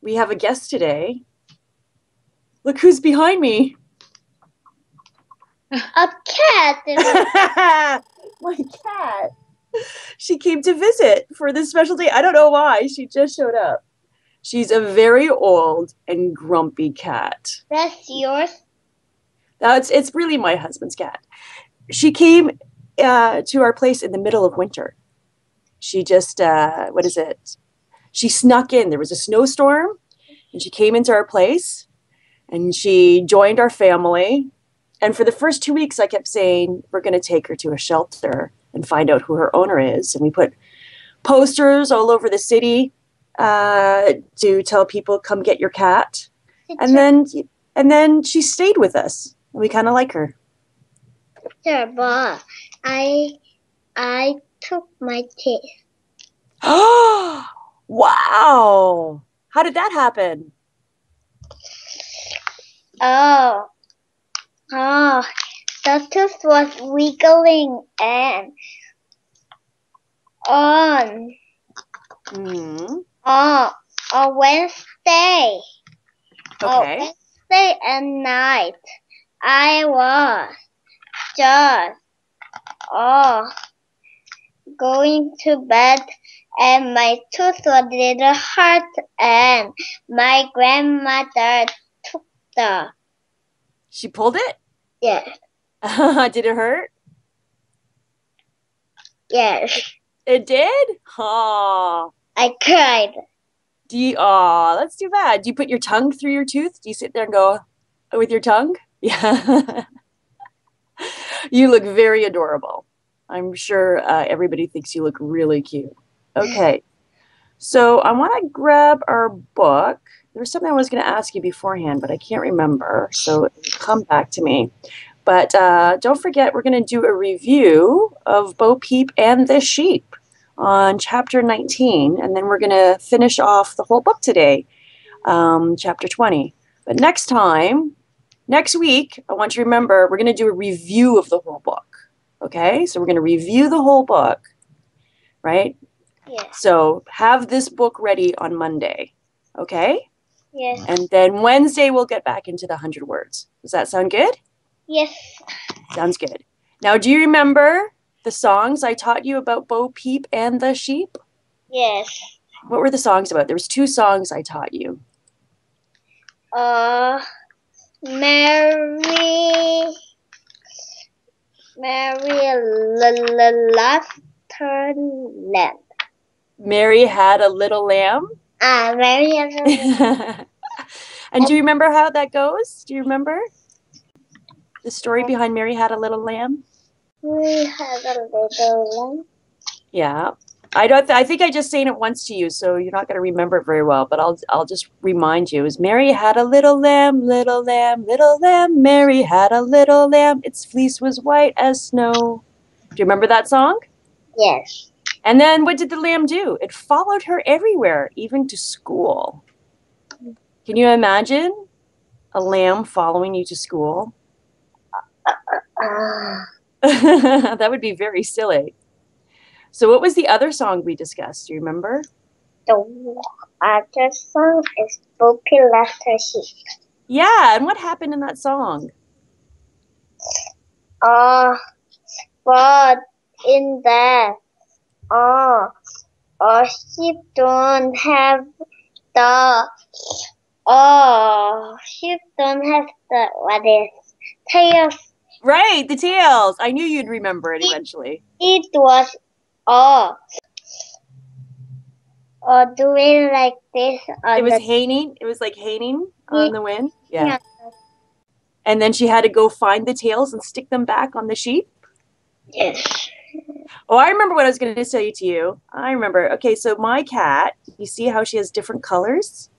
We have a guest today. Look who's behind me. A cat. My cat. She came to visit for this special day. I don't know why. She just showed up. She's a very old and grumpy cat. That's yours? It's really my husband's cat. She came to our place in the middle of winter. She just, what is it? She snuck in. There was a snowstorm, and she came into our place, and she joined our family. And for the first 2 weeks, I kept saying, we're going to take her to a shelter and find out who her owner is. And we put posters all over the city to tell people, come get your cat. And then she stayed with us. And we kind of like her. Sure, but I took my teeth. Oh, wow. How did that happen? Oh, the tooth was wiggling and on Wednesday. Okay. Wednesday at night, I was just going to bed, and my tooth was a little hurt, and my grandmother took the. She pulled it? Yes. Did it hurt? Yes. It did? Oh. I cried. That's too bad. Do you put your tongue through your tooth? Do you sit there and go with your tongue? Yeah. You look very adorable. I'm sure everybody thinks you look really cute. Okay. So I want to grab our book. There was something I was going to ask you beforehand, but I can't remember. So come back to me. But don't forget, we're going to do a review of Bo Peep and the Sheep on chapter 19. And then we're going to finish off the whole book today, chapter 20. But next week, I want you to remember, we're going to do a review of the whole book. Okay? So we're going to review the whole book, right? Yes. So have this book ready on Monday. Okay? Yes. And then Wednesday, we'll get back into the 100 words. Does that sound good? Yes. Sounds good. Now, do you remember the songs I taught you about Bo Peep and the Sheep? Yes. What were the songs about? There was 2 songs I taught you. Mary left her lamb. Mary had a little lamb. Mary had a little lamb. And do you remember how that goes? Do you remember the story behind Mary had a little lamb? We had a little lamb. Yeah. I think I just saying it once to you, so you're not going to remember it very well, but I'll just remind you. Is Mary had a little lamb, little lamb, little lamb. Mary had a little lamb. Its fleece was white as snow. Do you remember that song? Yes. And then what did the lamb do? It followed her everywhere, even to school. Can you imagine a lamb following you to school? That would be very silly. So what was the other song we discussed? Do you remember? The other song is Bo Peep left her sheep. Yeah, and what happened in that song? But in that, sheep don't have what is, tails. Right, the tails. I knew you'd remember it eventually. It was doing like this. It was hanging. It was like hanging on the wind. Yeah. Yeah. And then she had to go find the tails and stick them back on the sheep. Yes. Oh, I remember what I was going to say to you. I remember. Okay, so my cat, you see how she has different colors?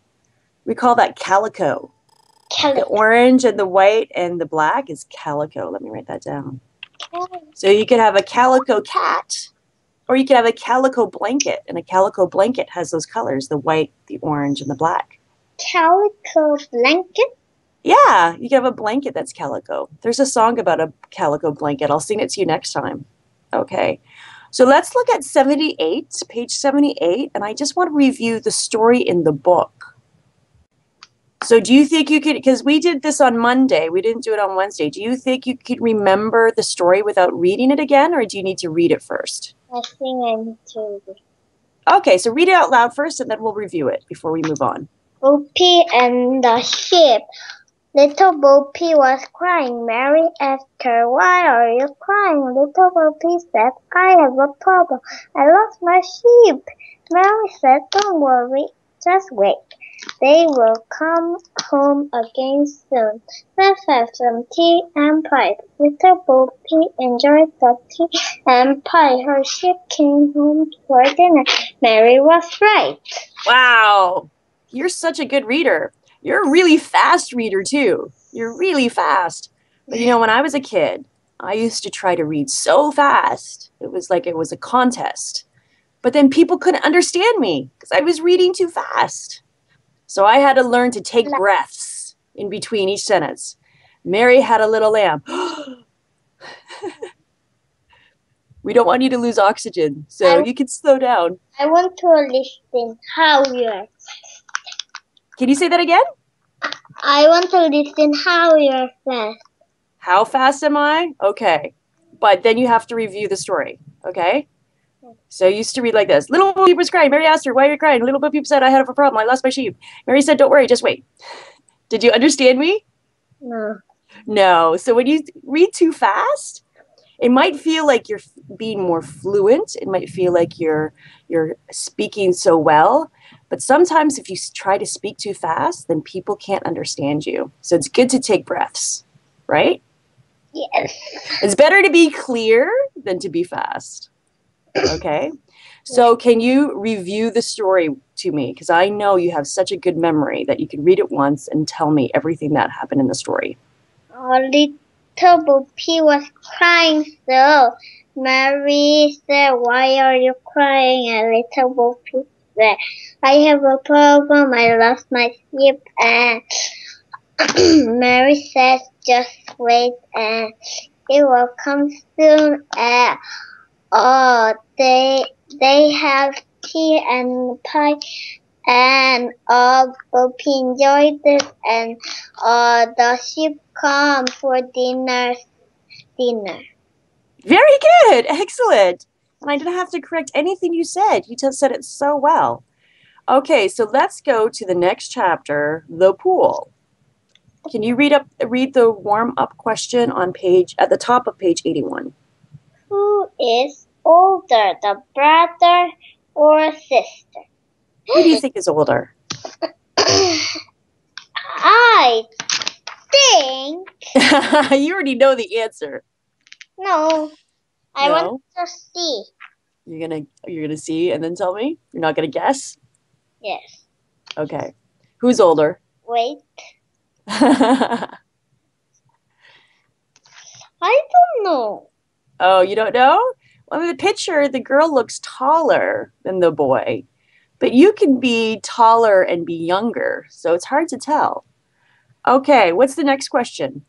We call that calico. The orange and the white and the black is calico. Let me write that down. So you could have a calico cat, or you could have a calico blanket. And a calico blanket has those colors, the white, the orange, and the black. Calico blanket? Yeah, you can have a blanket that's calico. There's a song about a calico blanket. I'll sing it to you next time. Okay. So let's look at 78, page 78. And I just want to review the story in the book. So do you think you could, because we did this on Monday, we didn't do it on Wednesday. Do you think you could remember the story without reading it again, or do you need to read it first? I think I need to. Okay, so read it out loud first, and then we'll review it before we move on. Bo Peep and the sheep. Little Bo Peep was crying. Mary asked her, "Why are you crying?" Little Bo Peep said, "I have a problem. I lost my sheep." Mary said, "Don't worry, just wait. They will come home again soon. Let's have some tea and pie." Little Bo Peep enjoyed the tea and pie. Her sheep came home for dinner. Mary was right. Wow, you're such a good reader. You're a really fast reader, too. You're really fast. But when I was a kid, I used to try to read so fast. It was like it was a contest. But then people couldn't understand me because I was reading too fast. So I had to learn to take breaths in between each sentence. Mary had a little lamb. We don't want you to lose oxygen, so you can slow down. I want to listen how you are. Can you say that again? I want to listen how you are fast. How fast am I? Okay. But then you have to review the story, okay? So you used to read like this. Little Bo Peep was crying. Mary asked her, "Why are you crying?" Little Bo Peep said, "I have a problem. I lost my sheep." Mary said, "Don't worry, just wait." Did you understand me? No. No. So when you read too fast, it might feel like you're being more fluent. It might feel like you're speaking so well. But sometimes if you try to speak too fast, then people can't understand you. So it's good to take breaths, right? Yes. It's better to be clear than to be fast. Okay? So can you review the story to me? Because I know you have such a good memory that you can read it once and tell me everything that happened in the story. Little Bo Peep was crying so. Mary said, "Why are you crying?" And Little Bo Peep said, "I have a problem. I lost my sheep." And Mary said, "Just wait, and it will come soon." And they have tea and pie, and Bo Peep enjoyed it, and the sheep come for dinner. Very good. Excellent. And I didn't have to correct anything you said. You just said it so well. Okay, so let's go to the next chapter, the pool. Can you read the warm-up question at the top of page 81? Who is older, the brother or sister? Who do you think is older? I think. You already know the answer. No, I No? want to see. You're gonna see and then tell me? You're not gonna guess? Yes. Okay. Who's older? Wait. Oh, I don't know. you don't know? Well, in the picture, the girl looks taller than the boy. But you can be taller and be younger, so it's hard to tell. Okay, what's the next question?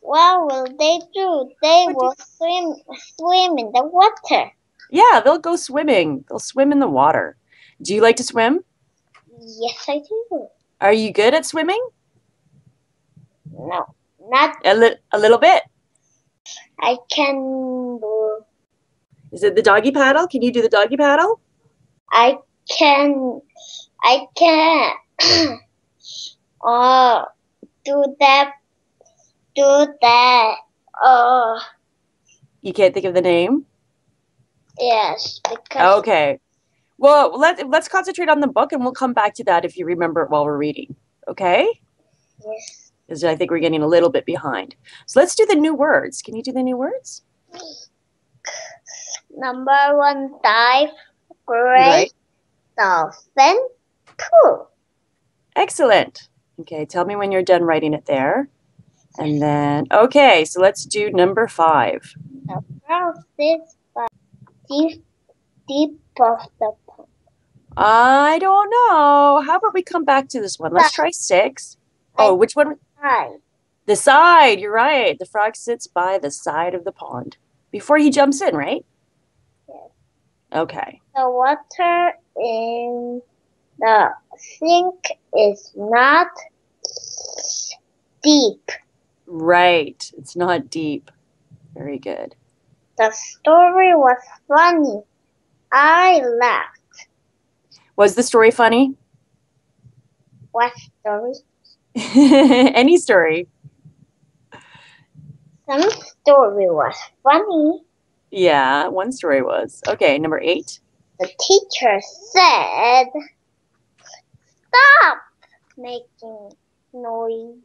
What will they do? They will swim in the water. Yeah, they'll go swimming. They'll swim in the water. Do you like to swim? Yes, I do. Are you good at swimming? No, not. A little bit. I can do. Is it the doggy paddle? Can you do the doggy paddle? I can. I can. Do that. Do that. You can't think of the name? Yes, because. Okay. Well, let's concentrate on the book and we'll come back to that if you remember it while we're reading. Okay? Yes. Because I think we're getting a little bit behind. So let's do the new words. Can you do the new words? Number 1, dive, great, Right. dolphin, pool. Excellent. Okay, tell me when you're done writing it there. And then, okay, so let's do number 5. The frog sits by deep of the pond. I don't know. How about we come back to this one? Let's try 6. Oh, which one? Side. The side. You're right. The frog sits by the side of the pond before he jumps in, right? Yes. Okay. The water in the sink is not deep. Right. It's not deep. Very good. The story was funny. I laughed. Was the story funny? What story? Any story. Some story was funny. Yeah, one story was. Okay, number 8. The teacher said, "Stop making noise."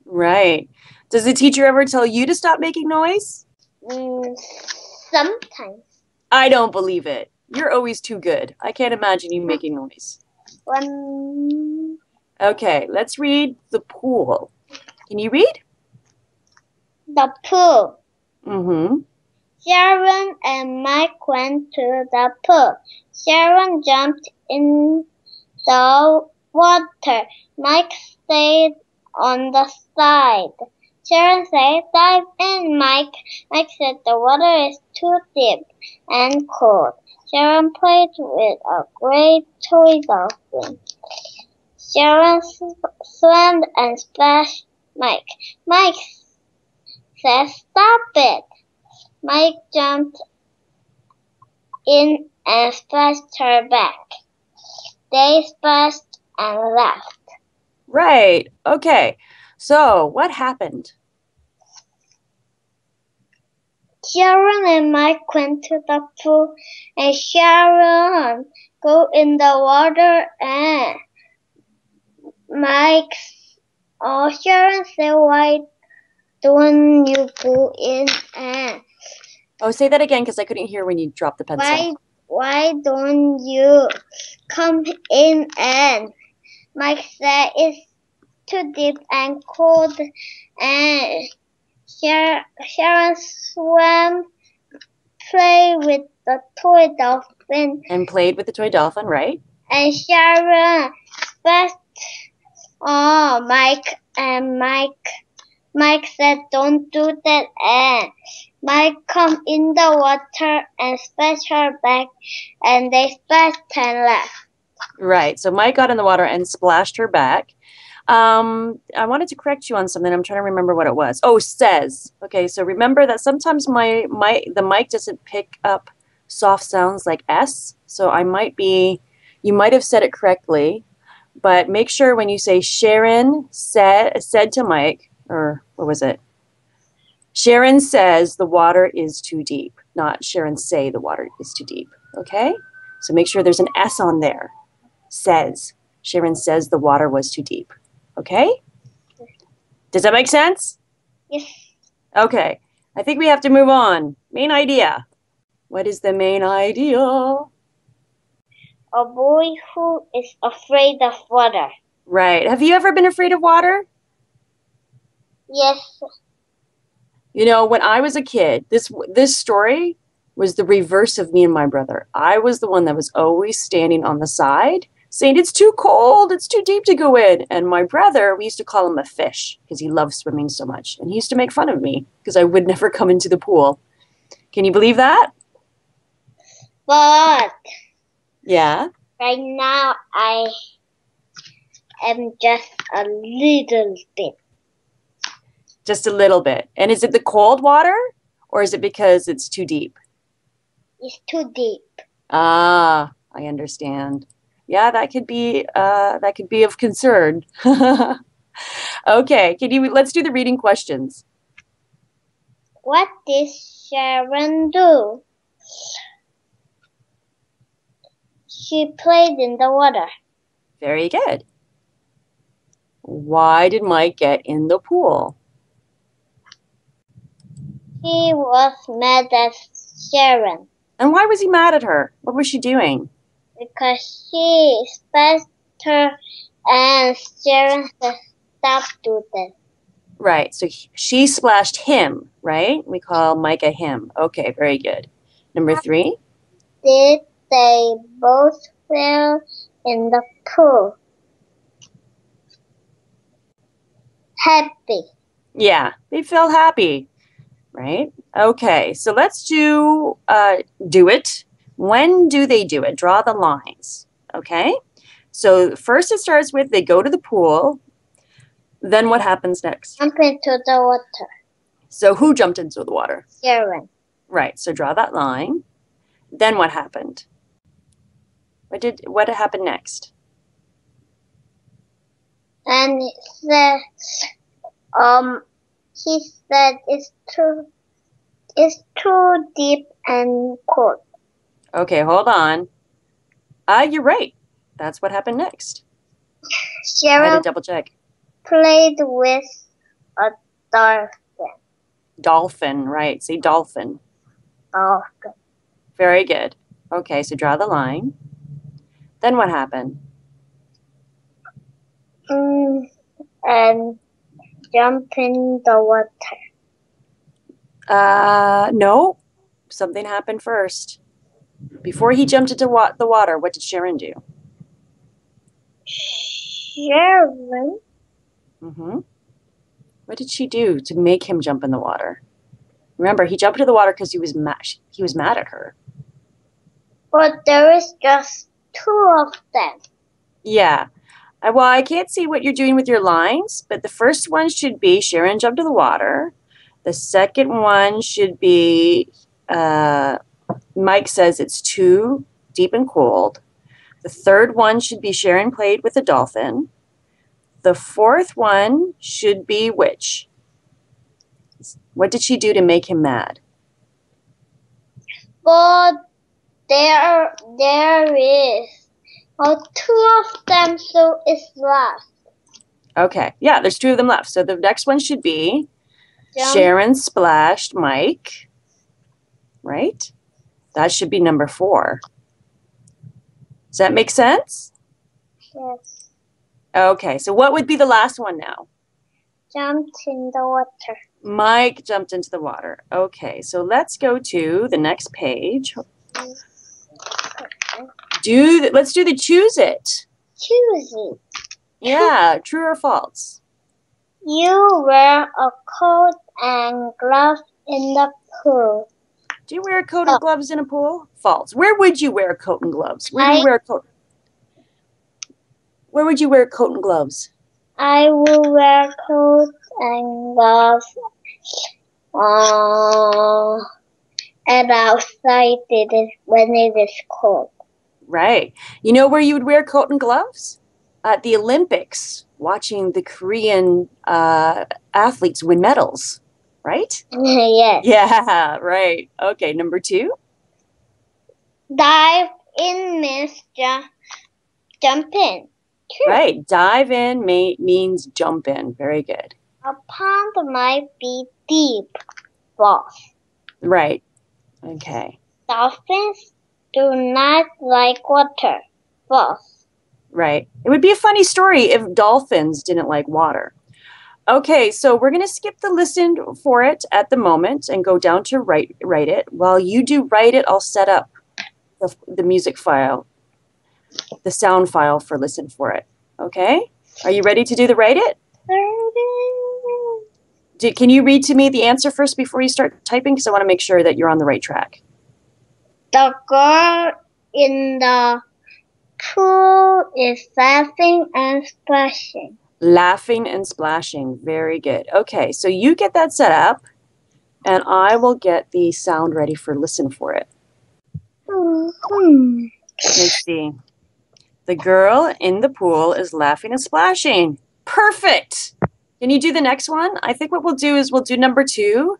Right. Does the teacher ever tell you to stop making noise? Sometimes. I don't believe it. You're always too good. I can't imagine you making noise. When Okay, let's read the pool. Can you read? the pool. Mm-hmm. Sharon and Mike went to the pool. Sharon jumped in the water. Mike stayed on the side. Sharon said, "Dive in, Mike." Mike said, "The water is too deep and cold." Sharon played with a great toy dolphin. Sharon swam and splashed Mike. Mike said, "Stop it." Mike jumped in and splashed her back. They splashed and laughed. Right. Okay. So, what happened? Sharon and Mike went to the pool, and Sharon go in the water, and Mike, Sharon said, "Why don't you go in and Oh, say that again because I couldn't hear when you dropped the pencil. why don't you come in?" And Mike said, "It's too deep and cold." And Sharon swam, played with the toy dolphin, And played with the toy dolphin, right? and Sharon splashed Mike. And Mike said, "Don't do that." And Mike come in the water and splashed her back, and they splashed and laughed. Right. So Mike got in the water and splashed her back. I wanted to correct you on something. I'm trying to remember what it was. Oh, says. Okay, so remember that sometimes the mic doesn't pick up soft sounds like S. So you might have said it correctly, but make sure when you say Sharon said to Mike, or what was it? Sharon says the water is too deep, not Sharon say the water is too deep. Okay? So make sure there's an S on there. Says. Sharon says the water was too deep. Okay? Does that make sense? Yes. Okay. I think we have to move on. Main idea. What is the main idea? A boy who is afraid of water. Right. Have you ever been afraid of water? Yes. You know, when I was a kid, this story was the reverse of me and my brother. I was the one that was always standing on the side saying, "It's too cold, it's too deep to go in." And my brother, we used to call him a fish because he loved swimming so much. And he used to make fun of me because I would never come into the pool. Can you believe that? But Yeah. right now I am just a little bit. Just a little bit. And is it the cold water or is it because it's too deep? It's too deep. Ah, I understand. Yeah, that could be of concern. Okay, let's do the reading questions. What did Sharon do? She played in the water. Very good. Why did Mike get in the pool? He was mad at Sharon And why was he mad at her? What was she doing? because she splashed her, and Sharon said, "Stop doing that." Right, so she splashed him, right? We call Mike a him. Okay, very good. Number 3. Did they both fell in the pool? Happy. Yeah, they feel happy, right? Okay, so let's do it. When do they do it? Draw the lines, okay? So first it starts with they go to the pool. Then what happens next? Jump into the water. So who jumped into the water? Sharon. Right. So draw that line. Then what happened? What happened next? And he said it's too deep and cold. Okay, hold on. You're right. That's what happened next. I had Sharon to double check. played with a dolphin. Dolphin, right. Say dolphin. Dolphin. Very good. Okay, so draw the line. Then what happened? And jump in the water. No. Something happened first. Before he jumped into the water, what did Sharon do? Sharon? Mm-hmm. What did she do to make him jump in the water? Remember, he jumped into the water because he was mad at her. But there is just two of them. Yeah. Well, I can't see what you're doing with your lines, but the first one should be Sharon jumped in the water. The second one should be Mike says it's too deep and cold. The third one should be Sharon played with a dolphin. The fourth one should be which? What did she do to make him mad? But there is two of them, so it's left. Okay, yeah, there's two of them left. So the next one should be Jump. Sharon splashed Mike, right? That should be number 4. Does that make sense? Yes. Okay, so what would be the last one now? Jumped in the water. Mike jumped into the water. Okay, so let's go to the next page. Let's do the choose it. Choose it. Yeah, true or false? You wear a coat and gloves in the pool. Do you wear a coat and gloves in a pool? False. Where would you wear a coat and gloves? Where do you wear a coat? Where would you wear a coat and gloves? I will wear coat and gloves and outside when it is cold. Right. You know where you would wear coat and gloves? At the Olympics, watching the Korean athletes win medals, right? Yes. Yeah, right. Okay, number 2. Dive in means jump in. True. Right. Dive in means jump in. Very good. A pond might be deep. False. Right. Okay. Dolphins do not like water. False. Right. It would be a funny story if dolphins didn't like water. Okay, so we're going to skip the listen for it at the moment and go down to write it. While you do write it, I'll set up the music file, the sound file for listen for it. Okay? Are you ready to do the write it? Can you read to me the answer first before you start typing? Because I want to make sure that you're on the right track. The girl in the pool is laughing and splashing. Laughing and splashing. Very good. Okay, so you get that set up, and I will get the sound ready for listen for it. Let's see. The girl in the pool is laughing and splashing. Perfect. Can you do the next one? I think what we'll do is we'll do number 2,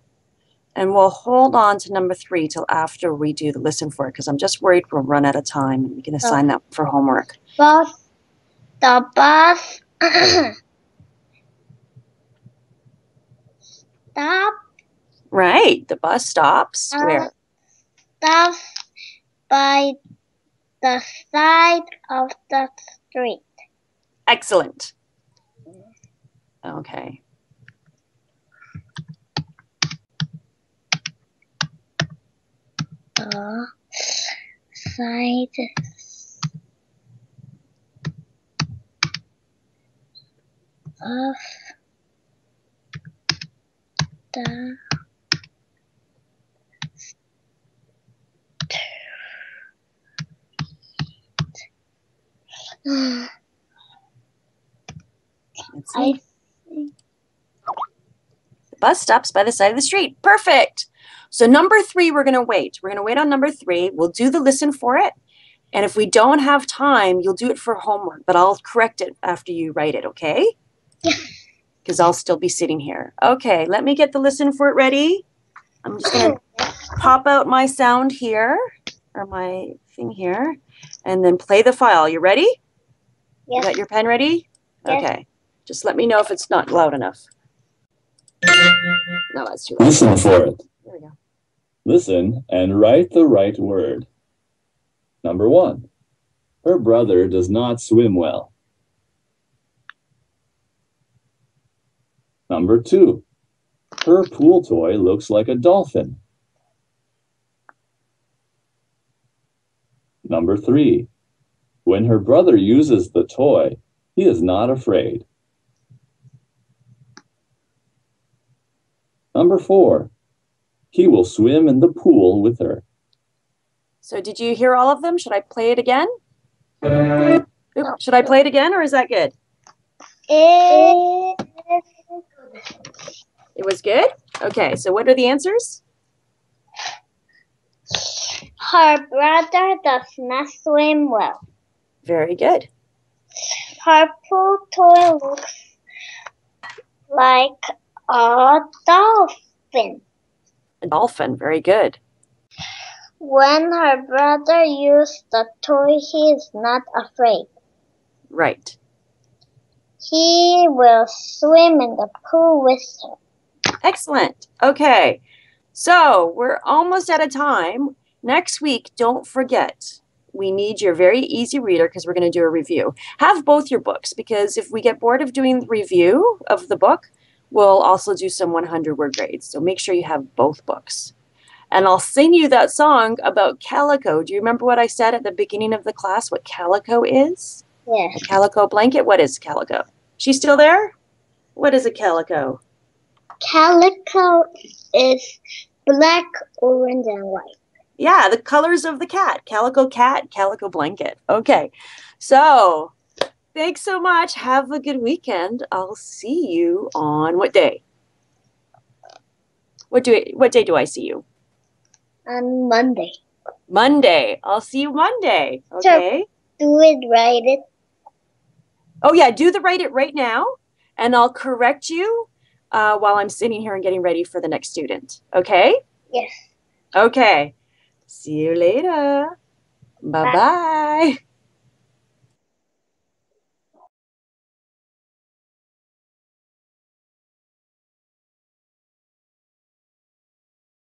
and we'll hold on to number 3 till after we do the listen for it, because I'm just worried we'll run out of time, and we can assign that for homework. The bus stop. Right. The bus stops. Where? Stops by the side of the street. Excellent. Okay. The side of the Let's see. The bus stops by the side of the street. Perfect. So number 3, we're going to wait. We're going to wait on number 3. We'll do the listen for it. And if we don't have time, you'll do it for homework, but I'll correct it after you write it, okay? Because I'll still be sitting here. Okay, let me get the listen for it ready. I'm just going to pop out my sound here, or my thing here, and then play the file. You ready? Yes. You got your pen ready? Yes. Okay. Just let me know if it's not loud enough. No, that's too loud. Listen for it. There we go. Listen and write the right word. Number 1. Her brother does not swim well. Number 2. Her pool toy looks like a dolphin. Number 3. When her brother uses the toy, he is not afraid. Number 4. He will swim in the pool with her. So did you hear all of them? Should I play it again? Oop, should I play it again, or is that good? It It was good? Okay, so what are the answers? Her brother does not swim well. Very good. Her pool toy looks like a dolphin. A dolphin, very good. When her brother uses the toy, he is not afraid. Right. He will swim in the pool with her. Excellent. Okay, so we're almost out of time. Next week, don't forget, we need your very easy reader because we're going to do a review. Have both your books, because if we get bored of doing the review of the book, we'll also do some 100-word grades. So make sure you have both books. And I'll sing you that song about calico. Do you remember what I said at the beginning of the class, what calico is? Yes. A calico blanket? What is calico? She's still there? What is a calico? Calico is black, orange, and white. Yeah, the colors of the cat. Calico cat, calico blanket. Okay, so thanks so much. Have a good weekend. I'll see you on what day? What day do I see you? On Monday. Monday. I'll see you Monday. Okay. Do it, write it. Oh yeah, do the write it right now, and I'll correct you while I'm sitting here and getting ready for the next student. Okay? Yes. Okay. See you later. Bye-bye.